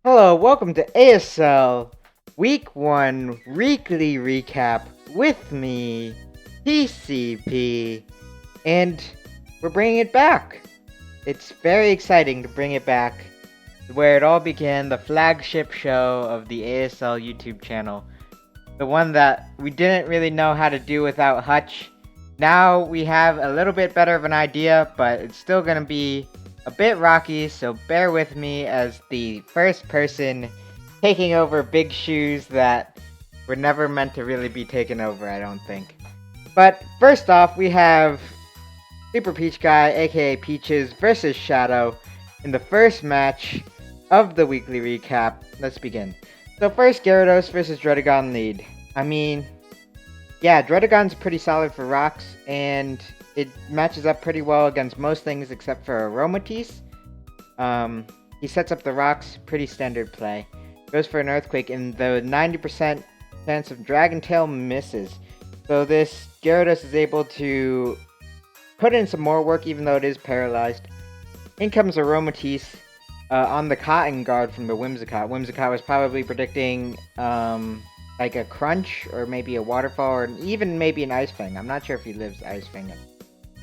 Hello, welcome to ASL Week 1 Weekly Recap with me, TCP, and we're bringing it back. It's very exciting to bring it back, where it all began, the flagship show of the ASL YouTube channel. The one that we didn't really know how to do without Hutch. Now we have a little bit better of an idea, but it's still gonna be a bit rocky, so bear with me as the first person taking over big shoes that were never meant to really be taken over, I don't think. But first off, we have Super Peach Guy, aka Peaches, versus Shadow in the first match of the weekly recap. Let's begin. So first, Gyarados versus Dredagon lead. I mean, yeah, Dredagon's pretty solid for rocks, and it matches up pretty well against most things except for Aromatisse. He sets up the rocks, pretty standard play. Goes for an Earthquake, and the 90% chance of Dragon Tail misses. So this Gyarados is able to put in some more work even though it is paralyzed. In comes Aromatisse on the Cotton Guard from the Whimsicott. Whimsicott was probably predicting like a Crunch or maybe a Waterfall or even maybe an Ice Fang. I'm not sure if he lives Ice Fang.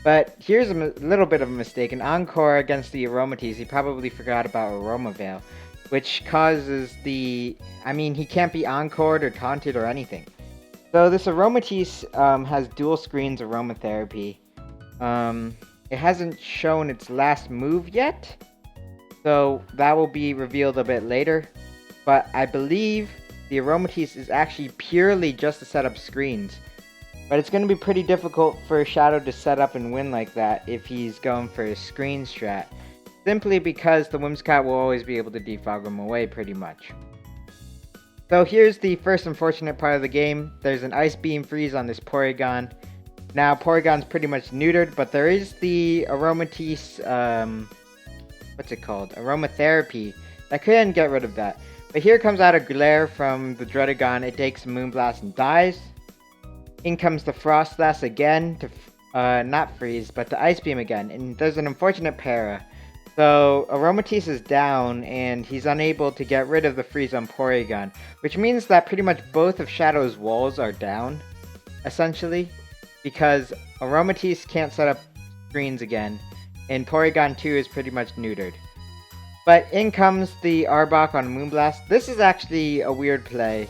But here's a little bit of a mistake. An Encore against the Aromatisse, he probably forgot about Aroma Veil, which causes the... I mean, he can't be Encored or Taunted or anything. So this Aromatisse has dual screens Aromatherapy. It hasn't shown its last move yet, so that will be revealed a bit later. But I believe the Aromatisse is actually purely just to set up screens. But it's going to be pretty difficult for Shadow to set up and win like that if he's going for a screen strat. Simply because the Whimsicott will always be able to defog him away pretty much. So here's the first unfortunate part of the game. There's an Ice Beam freeze on this Porygon. Now Porygon's pretty much neutered, but there is the Aromatisse, what's it called? Aromatherapy. I couldn't get rid of that. But here comes out a Glare from the Dredagon. It takes a Moonblast and dies. In comes the Frostlass again to not freeze, but to Ice Beam again. And there's an unfortunate para. So Aromatisse is down, and he's unable to get rid of the freeze on Porygon, which means that pretty much both of Shadow's walls are down, essentially, because Aromatisse can't set up screens again, and Porygon 2 is pretty much neutered. But in comes the Arbok on Moonblast. This is actually a weird play.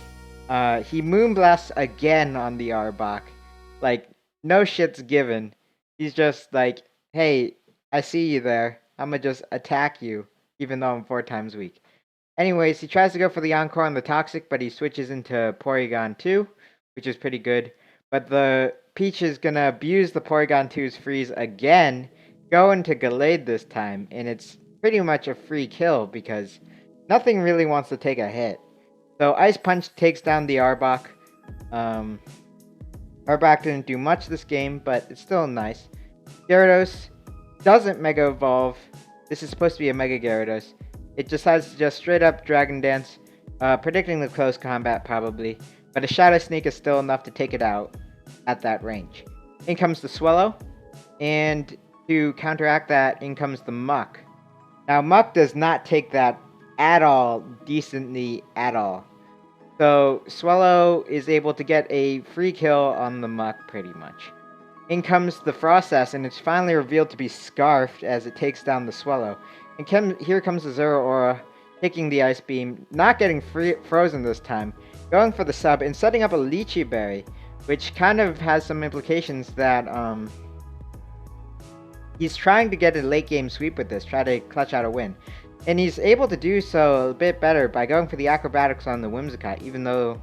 He Moonblasts again on the Arbok. Like, no shit's given. He's just like, hey, I see you there. I'm gonna just attack you, even though I'm 4 times weak. Anyways, he tries to go for the Encore on the Toxic, but he switches into Porygon 2, which is pretty good. But the Peach is gonna abuse the Porygon 2's freeze again, go into Gallade this time, and it's pretty much a free kill because nothing really wants to take a hit. So Ice Punch takes down the Arbok. Arbok didn't do much this game, but it's still nice. Gyarados doesn't Mega Evolve. This is supposed to be a Mega Gyarados. It decides to just straight up Dragon Dance, predicting the close combat probably. But a Shadow Sneak is still enough to take it out at that range. In comes the Swallow, and to counteract that, in comes the Muck. Now Muck does not take that at all decently at all. So Swallow is able to get a free kill on the Muck pretty much. In comes the Frostlass, and it's finally revealed to be Scarfed as it takes down the Swallow. And here comes the Zeraora, taking the Ice Beam, not getting frozen this time, going for the sub and setting up a Lychee Berry, which kind of has some implications that he's trying to get a late game sweep with this, try to clutch out a win. And he's able to do so a bit better by going for the Acrobatics on the Whimsicott, even though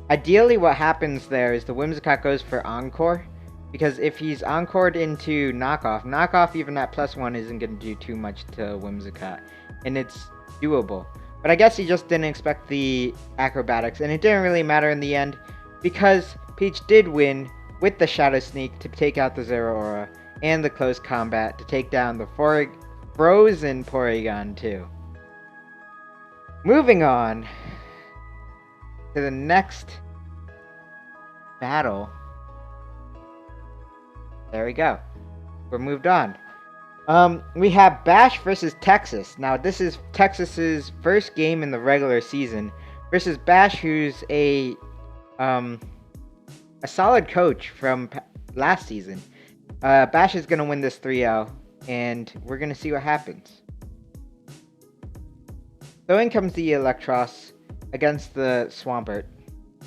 ideally what happens there is the Whimsicott goes for Encore, because if he's Encored into Knockoff even at +1 isn't going to do too much to Whimsicott, and it's doable. But I guess he just didn't expect the Acrobatics, and it didn't really matter in the end, because Peach did win with the Shadow Sneak to take out the Zeraora, and the Close Combat to take down the Frozen Porygon 2. Moving on to the next battle. There we go. We're moved on. We have Bash versus Texas. Now, this is Texas's first game in the regular season versus Bash, who's a solid coach from last season. Bash is gonna win this 3-0, and we're gonna see what happens. So in comes the Electros against the Swampert.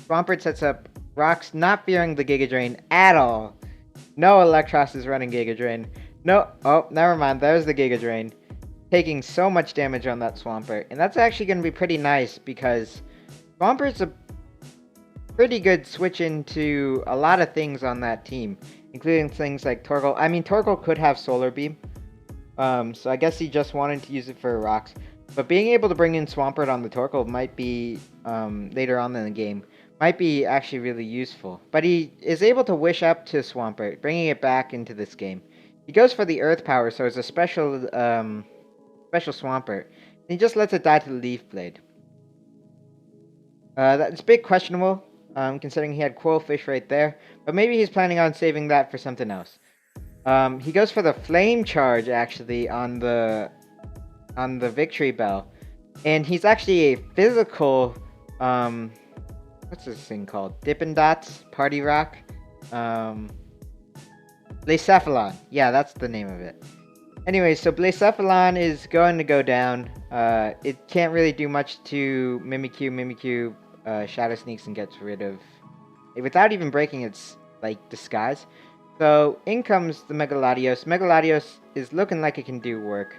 Swampert sets up rocks, not fearing the Giga Drain at all. No, Electros is running Giga Drain. No, oh, never mind. There's the Giga Drain. Taking so much damage on that Swampert. And that's actually going to be pretty nice because Swampert's a pretty good switch into a lot of things on that team, including things like Torkoal. I mean, Torkoal could have Solar Beam. So I guess he just wanted to use it for rocks. But being able to bring in Swampert on the Torkoal might be, later on in the game, might be actually really useful. But he is able to wish up to Swampert, bringing it back into this game. He goes for the Earth Power, so it's a special Swampert. And he just lets it die to the Leaf Blade. That's a bit questionable, considering he had Quillfish right there. But maybe he's planning on saving that for something else. He goes for the Flame Charge, actually, on the Victory Bell. And he's actually a physical, what's this thing called? Dippin' Dots? Party Rock? Blacephalon. Yeah, that's the name of it. Anyway, so Blacephalon is going to go down. It can't really do much to Mimikyu. Mimikyu Shadow Sneaks and gets rid of it without even breaking its, disguise. So, in comes the Megaladios. Megaladios is looking like it can do work.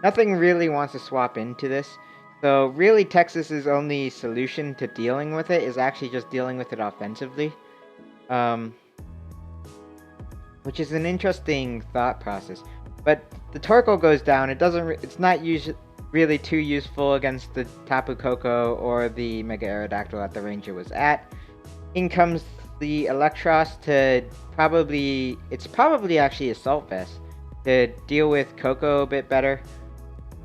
Nothing really wants to swap into this. So, really, Texas's only solution to dealing with it is actually just dealing with it offensively. Which is an interesting thought process. But the Torkoal goes down. It's not really too useful against the Tapu Koko or the Mega Aerodactyl at the range it was at. In comes the Electros to it's probably actually Assault Vest to deal with Koko a bit better.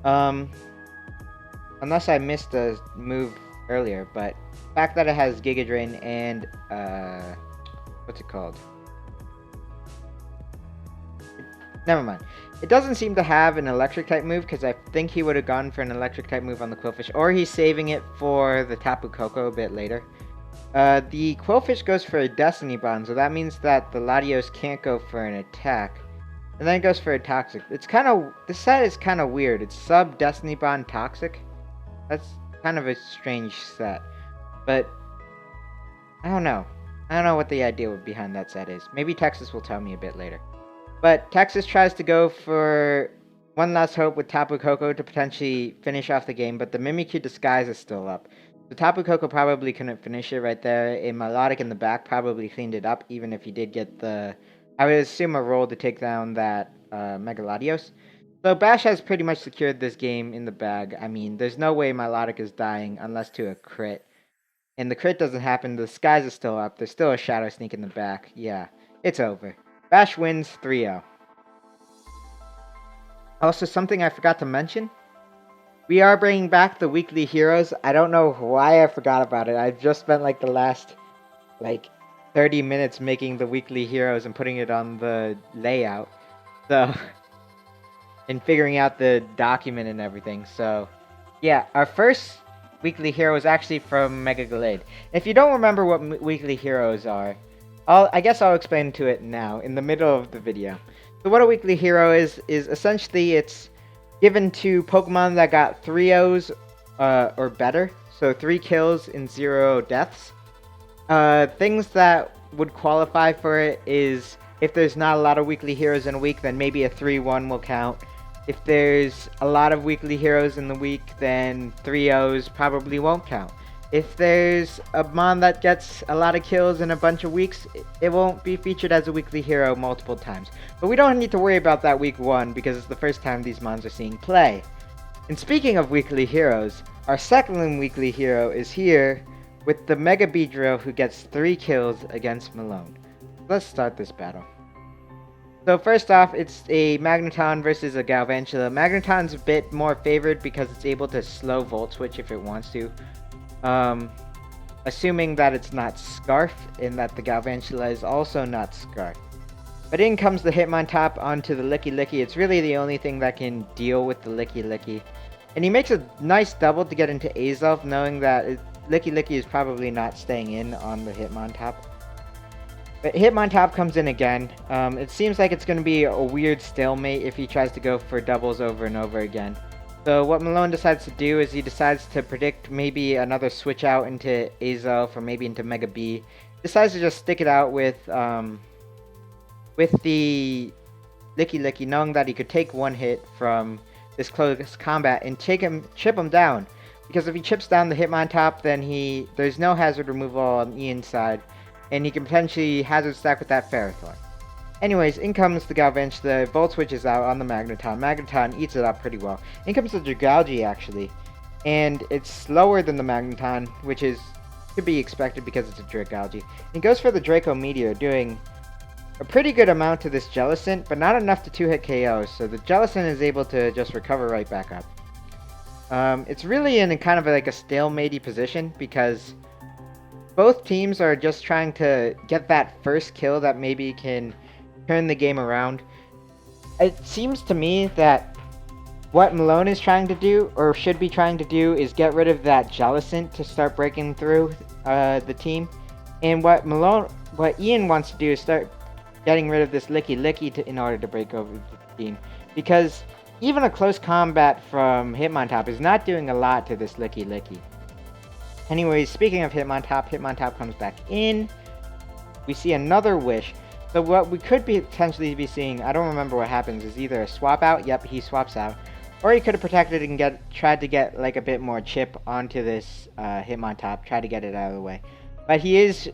Unless I missed a move earlier, but the fact that it has Giga Drain and what's it called? Never mind. It doesn't seem to have an electric type move because I think he would have gone for an electric type move on the Quillfish, or he's saving it for the Tapu Koko a bit later. The Quillfish goes for a Destiny Bond, so that means that the Latios can't go for an attack. And then it goes for a Toxic. This set is kind of weird. It's sub Destiny Bond Toxic. That's kind of a strange set. But I don't know. I don't know what the idea behind that set is. Maybe Texas will tell me a bit later. But Texas tries to go for one last hope with Tapu Koko to potentially finish off the game, but the Mimikyu Disguise is still up. The Tapu Koko probably couldn't finish it right there. A Melodic in the back probably cleaned it up, even if he did get I would assume a roll to take down that Megaladios. So Bash has pretty much secured this game in the bag. I mean, there's no way Melodic is dying unless to a crit. And the crit doesn't happen. The Disguise is still up. There's still a Shadow Sneak in the back. Yeah, it's over. Bash wins 3-0. Also, something I forgot to mention. We are bringing back the weekly heroes. I don't know why I forgot about it. I've just spent the last 30 minutes making the weekly heroes and putting it on the layout. So, and figuring out the document and everything. So, yeah, our first weekly hero is actually from Mega Glade. If you don't remember what weekly heroes are, I guess I'll explain to it now, in the middle of the video. So what a weekly hero is essentially it's given to Pokemon that got 3-0s or better. So 3 kills and 0 deaths. Things that would qualify for it is if there's not a lot of weekly heroes in a week, then maybe a 3-1 will count. If there's a lot of weekly heroes in the week, then 3-0s probably won't count. If there's a Mon that gets a lot of kills in a bunch of weeks, it won't be featured as a weekly hero multiple times. But we don't need to worry about that week 1 because it's the first time these Mons are seeing play. And speaking of weekly heroes, our second weekly hero is here with the Mega Beedrill who gets 3 kills against Malone. Let's start this battle. So first off, it's a Magneton versus a Galvantula. Magneton's a bit more favored because it's able to slow Volt Switch if it wants to. Assuming that it's not Scarf, and that the Galvantula is also not Scarf. But in comes the Hitmontop onto the Licky Licky. It's really the only thing that can deal with the Licky Licky. And he makes a nice double to get into Azelf, knowing that Licky Licky is probably not staying in on the Hitmontop. But Hitmontop comes in again. It seems like it's going to be a weird stalemate if he tries to go for doubles over and over again. So what Malone decides to do is he decides to predict maybe another switch out into Azelf or maybe into Mega B. Decides to just stick it out with the Licky Licky, knowing that he could take one hit from this close combat and chip him down. Because if he chips down the Hitmontop, then there's no hazard removal on Ian's side, and he can potentially hazard stack with that Ferrothorn. Anyways, in comes the Galvantula, the Volt Switch is out on the Magneton. Magneton eats it up pretty well. In comes the Jirachi actually, and it's slower than the Magneton, which is to be expected because it's a Jirachi. He goes for the Draco Meteor, doing a pretty good amount to this Jellicent, but not enough to 2-hit KO, so the Jellicent is able to just recover right back up. It's really in kind of like a stalemate-y position, because both teams are just trying to get that first kill that maybe can turn the game around. It seems to me that what Malone is trying to do, or should be trying to do, is get rid of that Jellicent to start breaking through the team. And what Ian wants to do is start getting rid of this Licky Licky in order to break over the team. Because even a close combat from Hitmontop is not doing a lot to this Licky Licky. Anyways, speaking of Hitmontop, Hitmontop comes back in. We see another Wish. So what we could potentially be seeing, I don't remember what happens, is either a swap out, yep, he swaps out, or he could have protected and tried to get like a bit more chip onto this Hitmontop, try to get it out of the way. But he is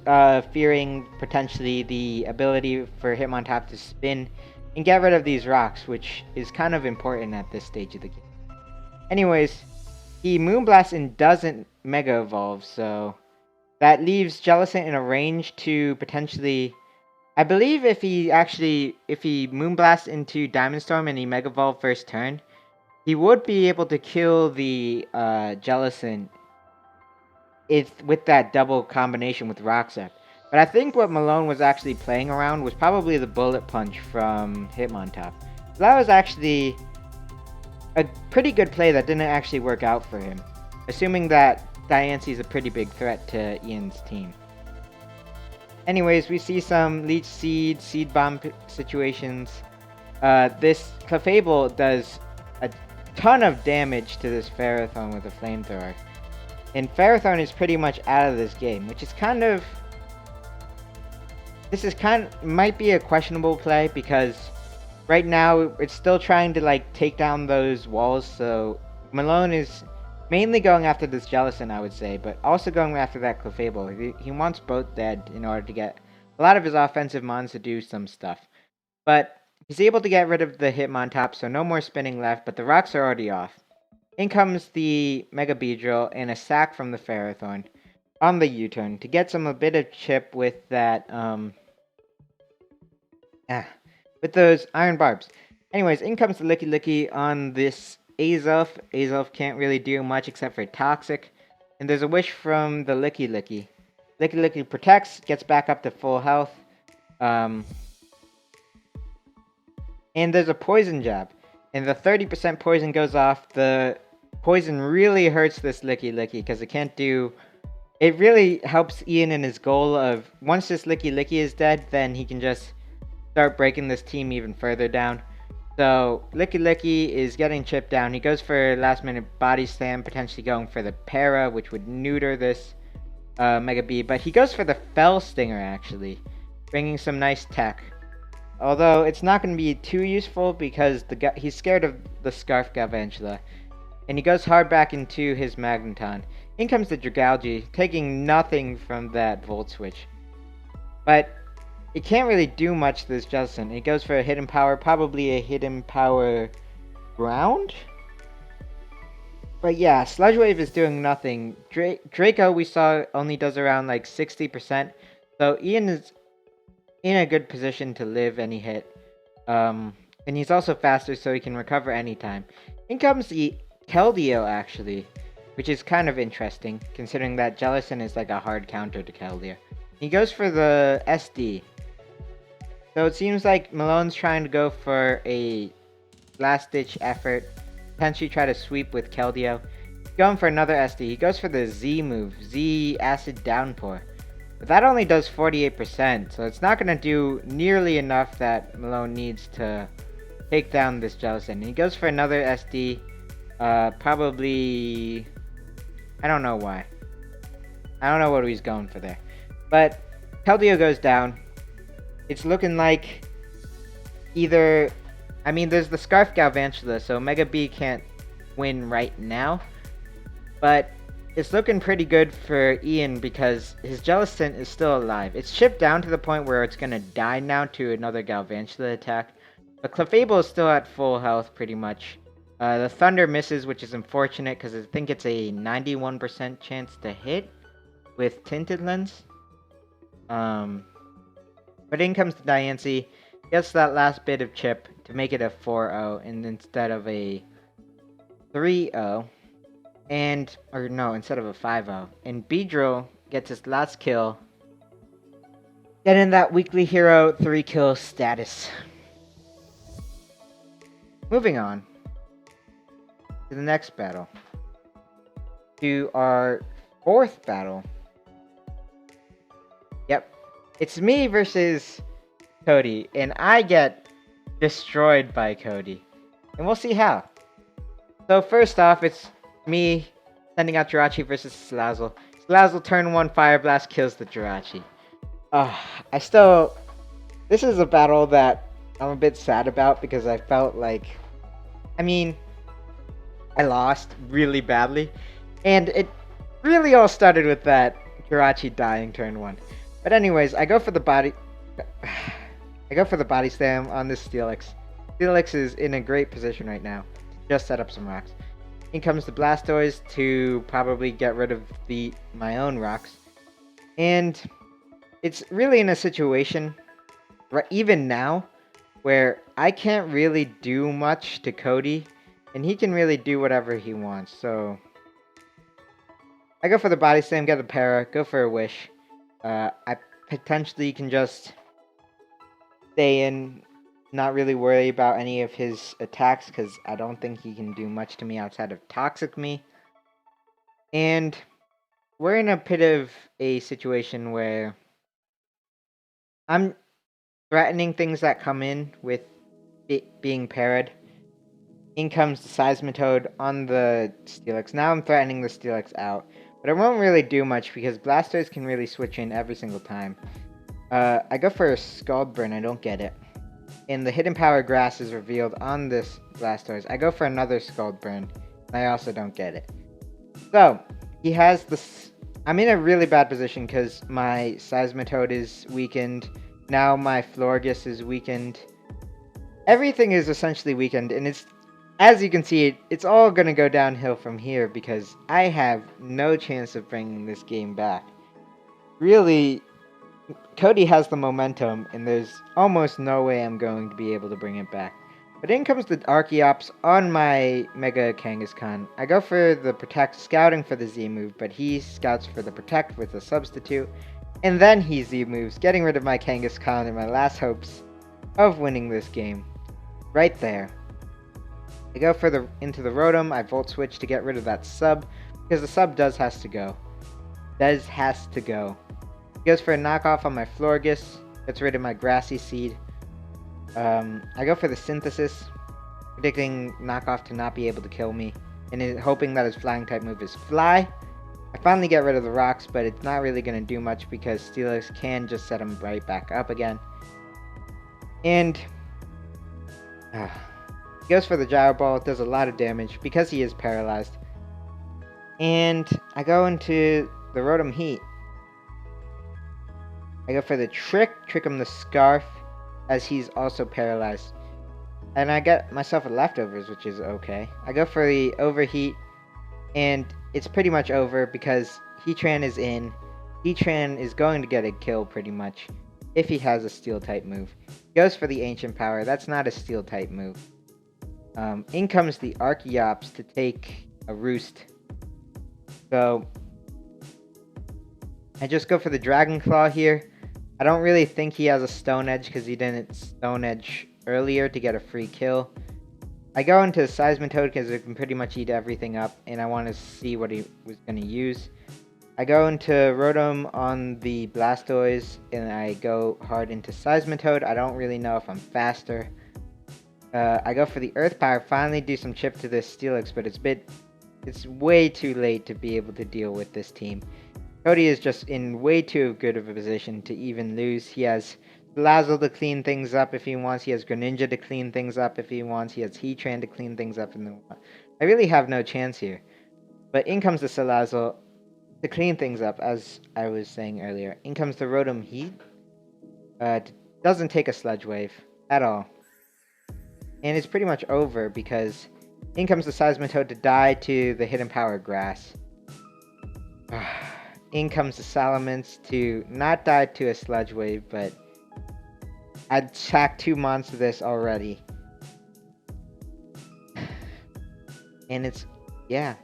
fearing potentially the ability for Hitmontop to spin and get rid of these rocks, which is kind of important at this stage of the game. Anyways, he Moonblasts and doesn't Mega Evolve, so that leaves Jellicent in a range to potentially... I believe if he Moonblasts into Diamond Storm and he Mega Evolve first turn, he would be able to kill the Jellicent with that double combination with Roxette. But I think what Malone was actually playing around was probably the Bullet Punch from Hitmontop. So that was actually a pretty good play that didn't actually work out for him, assuming that Diancie is a pretty big threat to Ian's team. Anyways, we see some Leech Seed, Seed Bomb situations. This Clefable does a ton of damage to this Ferrothorn with a Flamethrower. And Ferrothorn is pretty much out of this game, which is might be a questionable play, because right now it's still trying to like take down those walls, so Malone is mainly going after this Jellicent, I would say, but also going after that Clefable. He wants both dead in order to get a lot of his offensive mons to do some stuff. But he's able to get rid of the Hitmontop, so no more spinning left, but the rocks are already off. In comes the Mega Beedrill and a sack from the Ferrothorn on the U-turn to get a bit of chip with that, with those Iron Barbs. Anyways, in comes the Licky Licky on this Azelf. Azelf can't really do much except for Toxic. And there's a Wish from the Licky Licky. Licky Licky protects, gets back up to full health. And there's a Poison Jab. And the 30% poison goes off. The poison really hurts this Licky Licky because it can't do... It really helps Ian in his goal of, once this Licky Licky is dead, then he can just start breaking this team even further down. So, Licky Licky is getting chipped down. He goes for last minute body slam, potentially going for the Para, which would neuter this Mega B. But he goes for the Fell Stinger, actually, bringing some nice tech. Although, it's not going to be too useful because he's scared of the Scarf Galvantula. And he goes hard back into his Magneton. In comes the Jirachi, taking nothing from that Volt Switch. But it can't really do much to this Jellicent. It goes for a Hidden Power, probably a Hidden Power Ground? But yeah, Sludge Wave is doing nothing. Draco, we saw, only does around like 60%. So Ian is in a good position to live any hit. And he's also faster, so he can recover anytime. In comes the Keldeo, actually, which is kind of interesting, considering that Jellicent is like a hard counter to Keldeo. He goes for the SD. So it seems like Malone's trying to go for a last-ditch effort. Potentially try to sweep with Keldeo. Going for another SD. He goes for the Z move. Z Acid Downpour. But that only does 48%. So it's not going to do nearly enough that Malone needs to take down this Jellicent. And he goes for another SD. Probably... I don't know why. I don't know what he's going for there. But Keldeo goes down. It's looking like either... I mean, there's the Scarf Galvantula, so Mega B can't win right now. But it's looking pretty good for Ian because his Jellicent is still alive. It's chipped down to the point where it's going to die now to another Galvantula attack. But Clefable is still at full health pretty much. The Thunder misses, which is unfortunate because I think it's a 91% chance to hit with Tinted Lens. But in comes the Diancie. Gets that last bit of chip to make it a 4-0 and instead of a 3-0. Instead of a 5-0. And Beedrill gets his last kill. Getting that weekly hero 3-kill status. Moving on to the next battle. To our 4th battle. Yep. It's me versus Cody, and I get destroyed by Cody. And we'll see how. So first off, it's me sending out Jirachi versus Salazzle. Salazzle turn 1 Fire Blast kills the Jirachi. This is a battle that I'm a bit sad about because I felt like... I lost really badly. And it really all started with that Jirachi dying turn 1. But anyways, I go for the body slam on this Steelix. Steelix is in a great position right now. Just set up some rocks. In comes the Blastoise to probably get rid of my own rocks. And it's really in a situation, even now, where I can't really do much to Cody. And he can really do whatever he wants. So I go for the body slam, get a para, go for a wish. I potentially can just stay in, not really worry about any of his attacks because I don't think he can do much to me outside of Toxic Me. And we're in a bit of a situation where I'm threatening things that come in with it being parried. In comes the Seismitoad on the Steelix. Now I'm threatening the Steelix out. But it won't really do much because Blastoise can really switch in every single time. I go for a Scald Burn. I don't get it. And the Hidden Power Grass is revealed on this Blastoise. I go for another Scald Burn. I also don't get it. So, he has this... I'm in a really bad position because my Seismitoad is weakened. Now my Florges is weakened. Everything is essentially weakened, and it's... As you can see, it's all going to go downhill from here because I have no chance of bringing this game back. Really, Cody has the momentum, and there's almost no way I'm going to be able to bring it back. But in comes the Archeops on my Mega Kangaskhan. I go for the Protect, scouting for the Z move, but he scouts for the Protect with a substitute. And then he Z moves, getting rid of my Kangaskhan and my last hopes of winning this game. Right there. I go for into the Rotom, I Volt Switch to get rid of that sub, because the sub has to go. He goes for a knockoff on my Florges, gets rid of my Grassy Seed. I go for the Synthesis, predicting knockoff to not be able to kill me, and hoping that his flying type move is Fly. I finally get rid of the rocks, but it's not really going to do much because Steelix can just set him right back up again. And... he goes for the Gyro Ball, it does a lot of damage because he is paralyzed. And I go into the Rotom Heat. I go for the trick him the Scarf, as he's also paralyzed. And I get myself a Leftovers, which is okay. I go for the Overheat, and it's pretty much over because Heatran is in. Heatran is going to get a kill pretty much, if he has a Steel-type move. He goes for the Ancient Power, that's not a Steel-type move. In comes the Archeops to take a Roost. So, I just go for the Dragon Claw here. I don't really think he has a Stone Edge because he didn't Stone Edge earlier to get a free kill. I go into Seismitoad because it can pretty much eat everything up, and I want to see what he was going to use. I go into Rotom on the Blastoise, and I go hard into Seismitoad. I don't really know if I'm faster. I go for the Earth Power, finally do some chip to this Steelix, but it's way too late to be able to deal with this team. Cody is just in way too good of a position to even lose. He has Lazzle to clean things up if he wants. He has Greninja to clean things up if he wants. He has Heatran to clean things up. I really have no chance here. But in comes the Salazzle to clean things up, as I was saying earlier. In comes the Rotom Heat. Doesn't take a Sludge Wave at all. And it's pretty much over because in comes the Seismitoad to die to the Hidden Power Grass. In comes the Salamence to not die to a Sludge Wave, but I attacked 2 months of this already. And it's, yeah,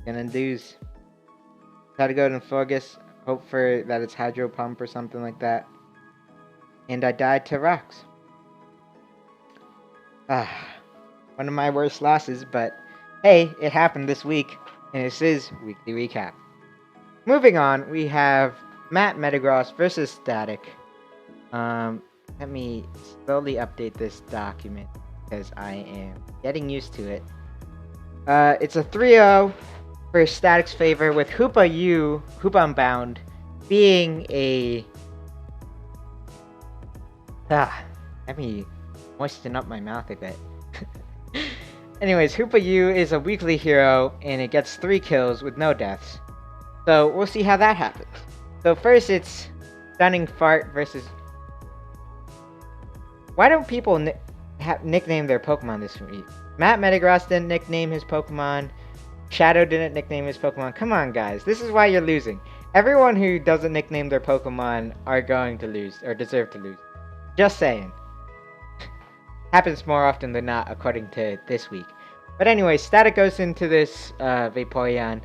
gonna lose. Try to go to Fogus, hope for that it's Hydro Pump or something like that. And I died to Rocks. One of my worst losses, but hey, it happened this week, and this is Weekly Recap. Moving on, we have Matt Metagross versus Static. Let me slowly update this document, because I am getting used to it. It's a 3-0 for Static's favor, with Hoopa Unbound, being a... let me moisten up my mouth a bit. Anyways, Hoopa U is a weekly hero, and it gets 3 kills with no deaths. So, we'll see how that happens. So first, it's Stunning Fart versus... Why don't people nickname their Pokemon this week? Matt Metagross didn't nickname his Pokemon. Shadow didn't nickname his Pokemon. Come on, guys. This is why you're losing. Everyone who doesn't nickname their Pokemon are going to lose, or deserve to lose. Just saying. Happens more often than not, according to this week. But anyway, Static goes into this Vaporeon.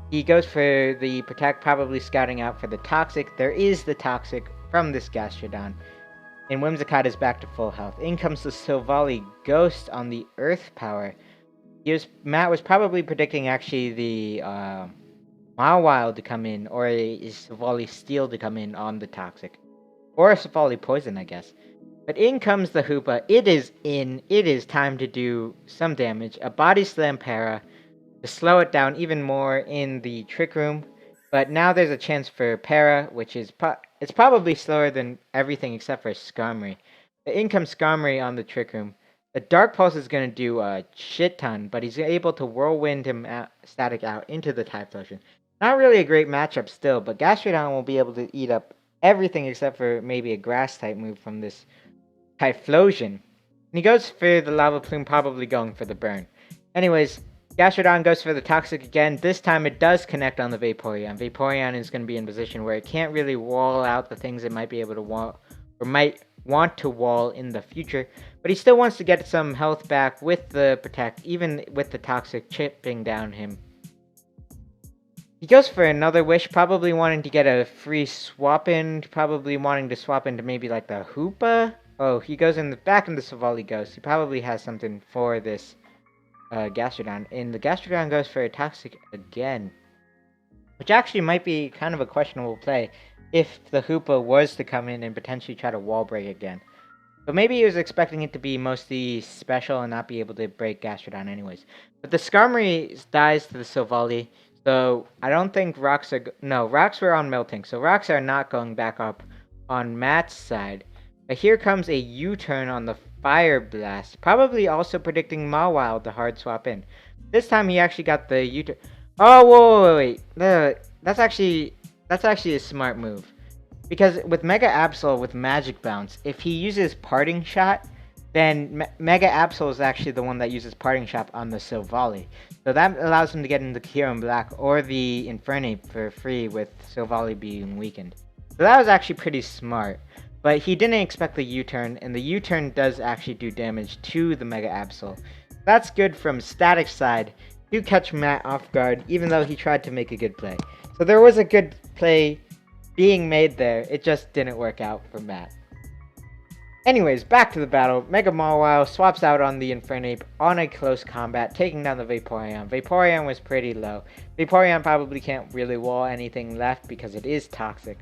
He goes for the Protect, probably scouting out for the Toxic. There is the Toxic from this Gastrodon. And Whimsicott is back to full health. In comes the Silvally Ghost on the Earth Power. Matt was probably predicting actually the Mawile to come in, or a Silvally Steel to come in on the Toxic. Or a Silvally Poison, I guess. But in comes the Hoopa. It is in. It is time to do some damage. A Body Slam Para to slow it down even more in the Trick Room. But now there's a chance for Para, which is it's probably slower than everything except for Skarmory. The in comes Skarmory on the Trick Room. The Dark Pulse is going to do a shit ton, but he's able to Whirlwind him Static out into the Typhlosion. Not really a great matchup still, but Gastrodon will be able to eat up everything except for maybe a Grass-type move from this Typhlosion. And he goes for the Lava Plume, probably going for the Burn. Anyways, Gastrodon goes for the Toxic again. This time it does connect on the Vaporeon. Vaporeon is going to be in a position where it can't really wall out the things it might be able to wall, or might want to wall in the future. But he still wants to get some health back with the Protect, even with the Toxic chipping down him. He goes for another Wish, probably wanting to get a free swap in, probably wanting to swap into maybe like the Hoopa. Oh, he goes back in the Silvally Ghost. He probably has something for this Gastrodon. And the Gastrodon goes for a Toxic again. Which actually might be kind of a questionable play if the Hoopa was to come in and potentially try to wall break again. But maybe he was expecting it to be mostly special and not be able to break Gastrodon anyways. But the Skarmory dies to the Silvally. So I don't think Rocks are... No, Rocks were on Melting. So Rocks are not going back up on Matt's side. But here comes a U-turn on the Fire Blast. Probably also predicting Mawile to hard swap in. This time he actually got the U-turn. Oh, wait. That's actually a smart move. Because with Mega Absol with Magic Bounce, if he uses Parting Shot, then Mega Absol is actually the one that uses Parting Shot on the Silvally. So that allows him to get into Kyurem Black or the Infernape for free with Silvally being weakened. So that was actually pretty smart. But he didn't expect the U-turn, and the U-turn does actually do damage to the Mega Absol. That's good from Static's side to catch Matt off guard, even though he tried to make a good play. So there was a good play being made there. It just didn't work out for Matt. Anyways, back to the battle. Mega Mawile swaps out on the Infernape on a close combat, taking down the Vaporeon. Vaporeon was pretty low. Vaporeon probably can't really wall anything left because it is toxic.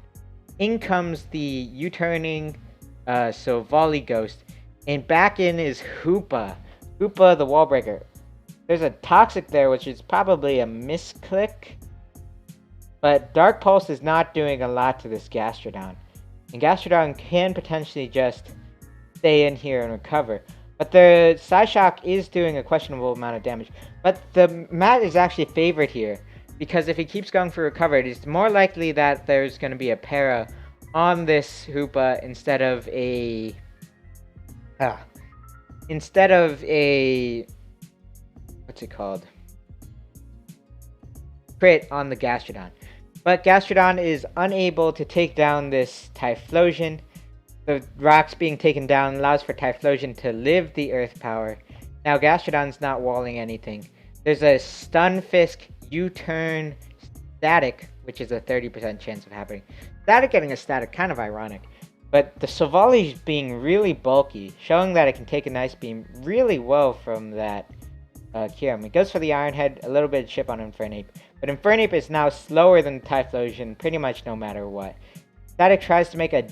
In comes the U-turning Volley Ghost, and back in is Hoopa. Hoopa the wall breaker. There's a toxic there, which is probably a misclick, but Dark Pulse is not doing a lot to this Gastrodon, and Gastrodon can potentially just stay in here and recover. But the Psyshock is doing a questionable amount of damage. But the Matt is actually favored here, because if he keeps going for recover, it's more likely that there's going to be a para on this Hoopa instead of a what's it called? Crit on the Gastrodon. But Gastrodon is unable to take down this Typhlosion. The rocks being taken down allows for Typhlosion to live the Earth Power. Now Gastrodon's not walling anything. There's a Stunfisk U-turn Static, which is a 30% chance of happening. Static getting a Static, kind of ironic. But the Silvally being really bulky, showing that it can take an Ice Beam really well from that Kyurem. It goes for the Iron Head, a little bit of chip on Infernape. But Infernape is now slower than Typhlosion pretty much no matter what. Static tries to make a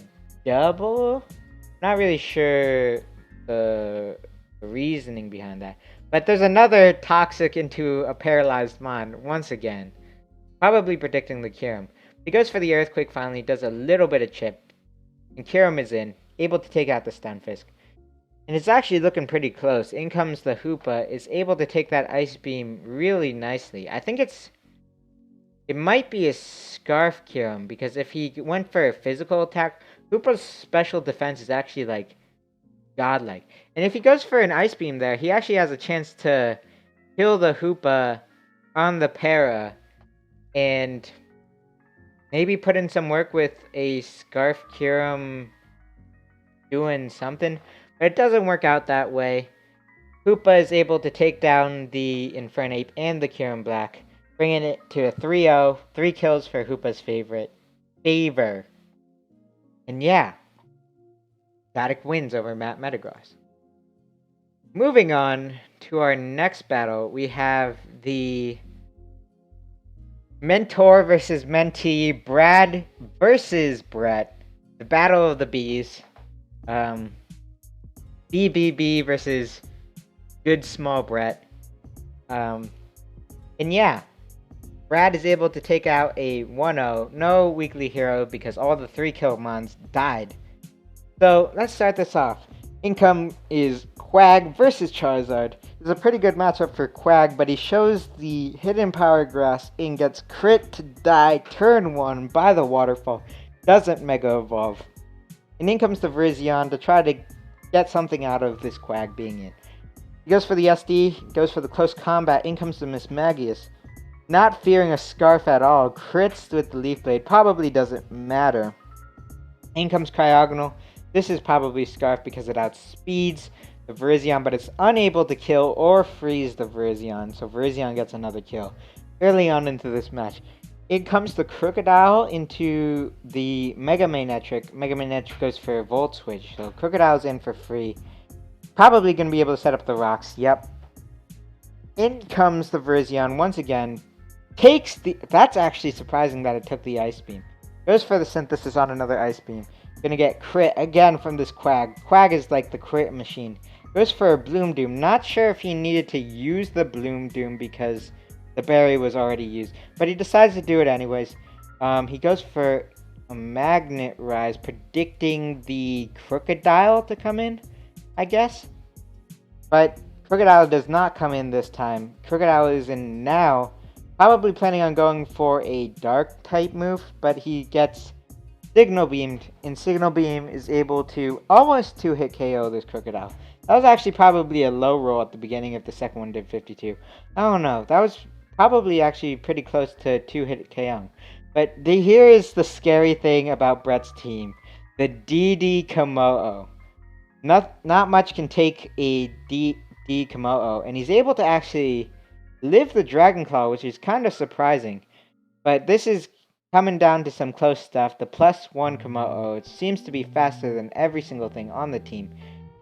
double? Not really sure the reasoning behind that. But there's another Toxic into a Paralyzed Mon once again. Probably predicting the Kyurem. He goes for the Earthquake finally, does a little bit of chip. And Kyurem is in, able to take out the Stunfisk. And it's actually looking pretty close. In comes the Hoopa, is able to take that Ice Beam really nicely. I think it might be a Scarf Kyurem, because if he went for a physical attack, Hoopa's special defense is actually, like, godlike. And if he goes for an Ice Beam there, he actually has a chance to kill the Hoopa on the para, and maybe put in some work with a Scarf Kyurem doing something. But it doesn't work out that way. Hoopa is able to take down the Infernape and the Kyurem Black, bringing it to a 3-0. 3 kills for Hoopa's favor. And yeah, Static wins over Matt Metagross. Moving on to our next battle, we have the Mentor versus Mentee, Brad versus Brett. The Battle of the Bees. BBB versus Good Small Brett. And yeah, Brad is able to take out a 1-0. No weekly hero because all the 3-kill mons died. So let's start this off. Income is Quag versus Charizard. It's a pretty good matchup for Quag, but he shows the Hidden Power Grass and gets crit to die turn 1 by the Waterfall. Doesn't Mega Evolve. And in comes the Virizion to try to get something out of this Quag being in. He goes for the SD, goes for the close combat. In comes the Mismagius. Not fearing a Scarf at all. Crits with the Leaf Blade. Probably doesn't matter. In comes Cryogonal. This is probably Scarf because it outspeeds the Virizion, but it's unable to kill or freeze the Virizion. So Virizion gets another kill early on into this match. In comes the Crocodile into the Mega Manectric. Mega Manectric goes for a Volt Switch. So Crocodile's in for free. Probably going to be able to set up the rocks. Yep. In comes the Virizion once again. Takes the... That's actually surprising that it took the Ice Beam. Goes for the Synthesis on another Ice Beam. Gonna get crit again from this Quag. Quag is like the crit machine. Goes for a Bloom Doom. Not sure if he needed to use the Bloom Doom because the berry was already used. But he decides to do it anyways. He goes for a Magnet Rise, predicting the Crocodile to come in, I guess. But Crocodile does not come in this time. Crocodile is in now. Probably planning on going for a Dark type move, but he gets Signal Beamed, and Signal Beam is able to almost 2-hit KO this Crocodile. That was actually probably a low roll at the beginning if the second one did 52. I don't know. That was probably actually pretty close to 2-hit KO. But here is the scary thing about Brett's team. The DD Komodo. Not much can take a DD Komodo, and he's able to actually live the Dragon Claw, which is kind of surprising. But this is Coming down to some close stuff, the +1 Komodo seems to be faster than every single thing on the team.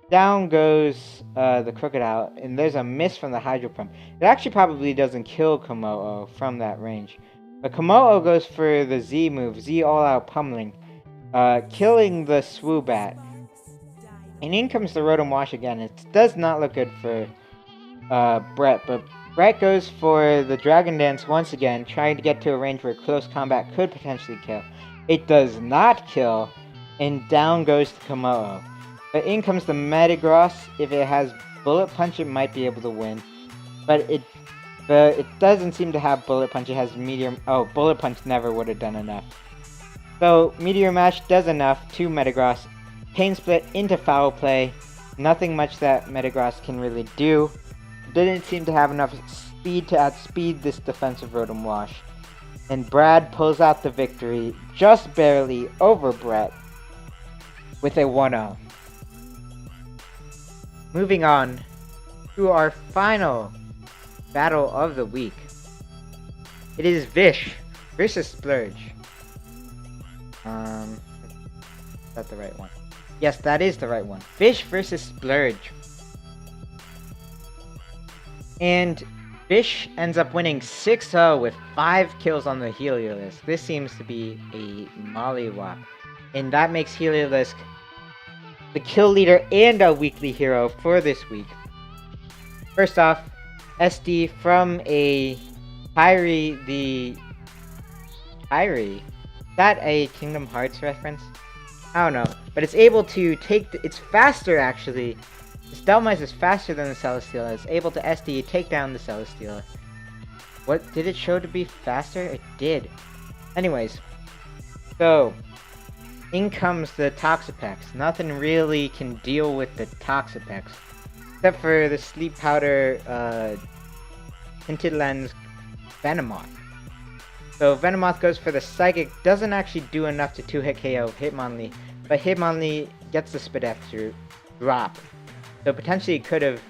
Down goes the Crocodile, and there's a miss from the Hydro Pump. It actually probably doesn't kill Komodo from that range. But Komodo goes for the Z move, Z all-out pummeling, killing the Swoobat. And in comes the Rotom Wash again. It does not look good for Brett, but Brett goes for the Dragon Dance once again, trying to get to a range where close combat could potentially kill. It does not kill, and down goes the Komodo. But in comes the Metagross. If it has Bullet Punch, it might be able to win. But it doesn't seem to have Bullet Punch. It has Meteor... Oh, Bullet Punch never would have done enough. So, Meteor Mash does enough to Metagross. Pain Split into Foul Play. Nothing much that Metagross can really do. Didn't seem to have enough speed to outspeed this defensive Rotom Wash. And Brad pulls out the victory, just barely over Brett, with a 1-0. Moving on to our final battle of the week. It is Vish versus Splurge. Is that the right one? Yes, that is the right one. Vish versus Splurge. And Vish ends up winning 6-0 with 5 kills on the Heliolisk. This seems to be a mollywop. And that makes Heliolisk the kill leader and a weekly hero for this week. First off, SD from a Pyrie the... Pyrie? Is that a Kingdom Hearts reference? I don't know. But it's able to take... It's faster, actually. This Dhelmise is faster than the Celesteela. It's able to SD take down the Celesteela. What? Did it show to be faster? It did. Anyways. So... in comes the Toxapex. Nothing really can deal with the Toxapex. Except for the Sleep Powder, Tinted Lens Venomoth. So Venomoth goes for the Psychic. Doesn't actually do enough to 2-hit KO Hitmonlee. But Hitmonlee gets the Spidef drop. So potentially it could have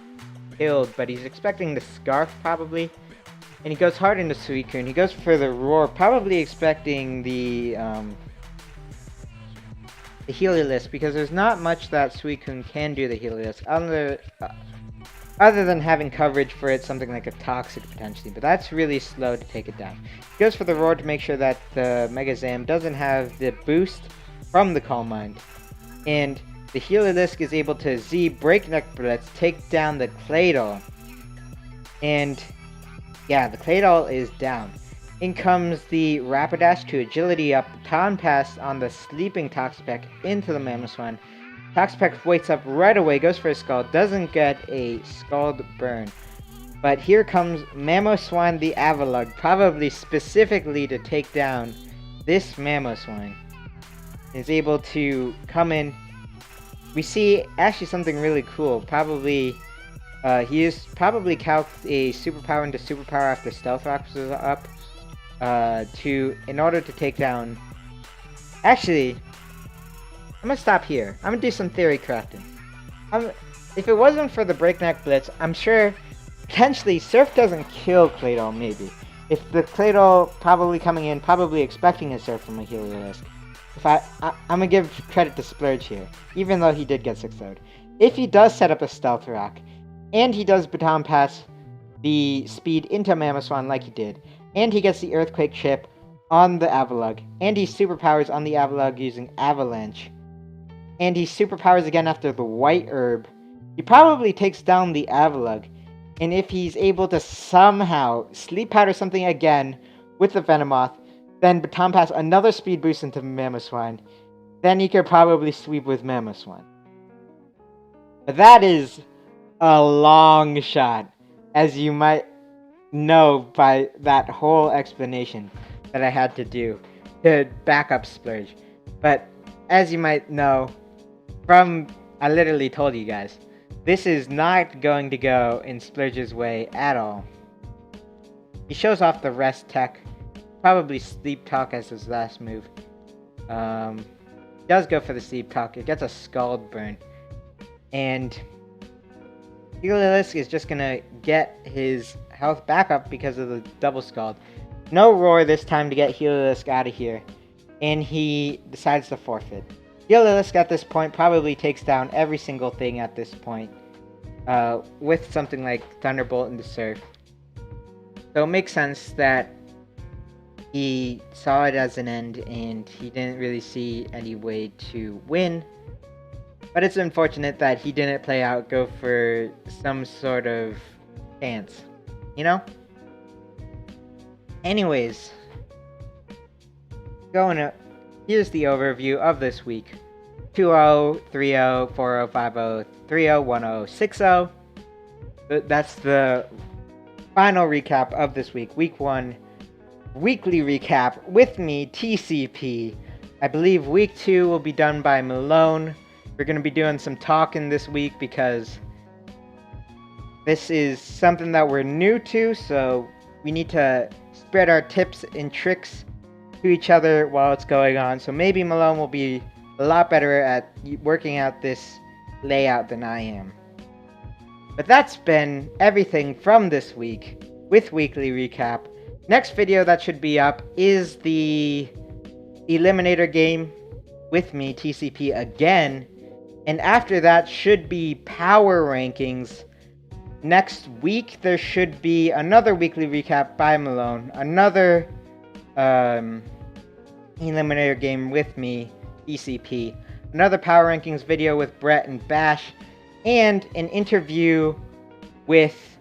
killed, but he's expecting the Scarf probably. And he goes hard into Suicune. He goes for the Roar, probably expecting the Heliolisk, because there's not much that Suicune can do the Heliolisk, other than having coverage for it, something like a Toxic potentially, but that's really slow to take it down. He goes for the Roar to make sure that the Mega Zam doesn't have the boost from the Calm Mind, and the Heliolisk is able to Z Breakneck Blitz, take down the Claydol, and yeah, the Claydol is down. In comes the Rapidash to Agility up, Baton Pass on the sleeping Toxapex into the Mamoswine. Toxapex wakes up right away, goes for a Scald, doesn't get a Scald Burn. But here comes Mamoswine the Avalugg, probably specifically to take down this Mamoswine. Is able to come in. We see actually something really cool, probably... he is probably calced a Superpower into Superpower after Stealth Rocks was up. In order to take down... Actually, I'm gonna stop here. I'm gonna do some theory crafting. If it wasn't for the Breakneck Blitz, I'm sure potentially Surf doesn't kill Claydol, maybe. If the Claydol probably coming in, probably expecting a Surf from a Heliolisk. I'm gonna give credit to Splurge here, even though he did get 6-0'd. If he does set up a Stealth Rock, and he does Baton Pass the speed into Mamoswine like he did, and he gets the Earthquake chip on the Avalugg, and he superpowers on the Avalugg using Avalanche, and he superpowers again after the White Herb, he probably takes down the Avalugg, and if he's able to somehow Sleep Powder something again with the Venomoth, then Baton Pass another speed boost into Mamoswine, then he could probably sweep with Mamoswine. But that is a long shot, as you might know by that whole explanation that I had to do to back up Splurge. But as you might know from, I literally told you guys, this is not going to go in Splurge's way at all. He shows off the Rest Tech, probably Sleep Talk as his last move. Does go for the Sleep Talk, it gets a Scald Burn, and Heliolisk is just gonna get his health back up because of the double Scald. No Roar this time to get Heliolisk out of here. And he decides to forfeit. Heliolisk at this point probably takes down every single thing at this point. With something like Thunderbolt and the Surf. So it makes sense that he saw it as an end and he didn't really see any way to win. But it's unfortunate that he didn't play out, go for some sort of chance, you know? Anyways, here's the overview of this week. 2-0, 3-0, 4-0, 5-0, 3-0, 1-0, 6-0. That's the final recap of this week. Week 1 weekly recap with me, TCP. I believe week 2 will be done by Malone. We're going to be doing some talking this week because this is something that we're new to, so we need to spread our tips and tricks to each other while it's going on. So maybe Malone will be a lot better at working out this layout than I am. But that's been everything from this week with weekly recap. Next video that should be up is the Eliminator game with me, TCP, again. And after that should be power rankings. Next week there should be another weekly recap by Malone. Another Eliminator game with me, TCP. Another power rankings video with Brett and Bash. And an interview with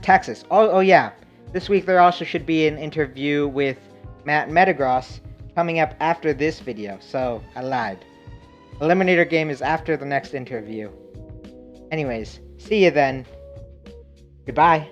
Texas. Oh yeah. This week there also should be an interview with Matt Metagross coming up after this video. So, I lied. Eliminator game is after the next interview. Anyways, see you then. Goodbye.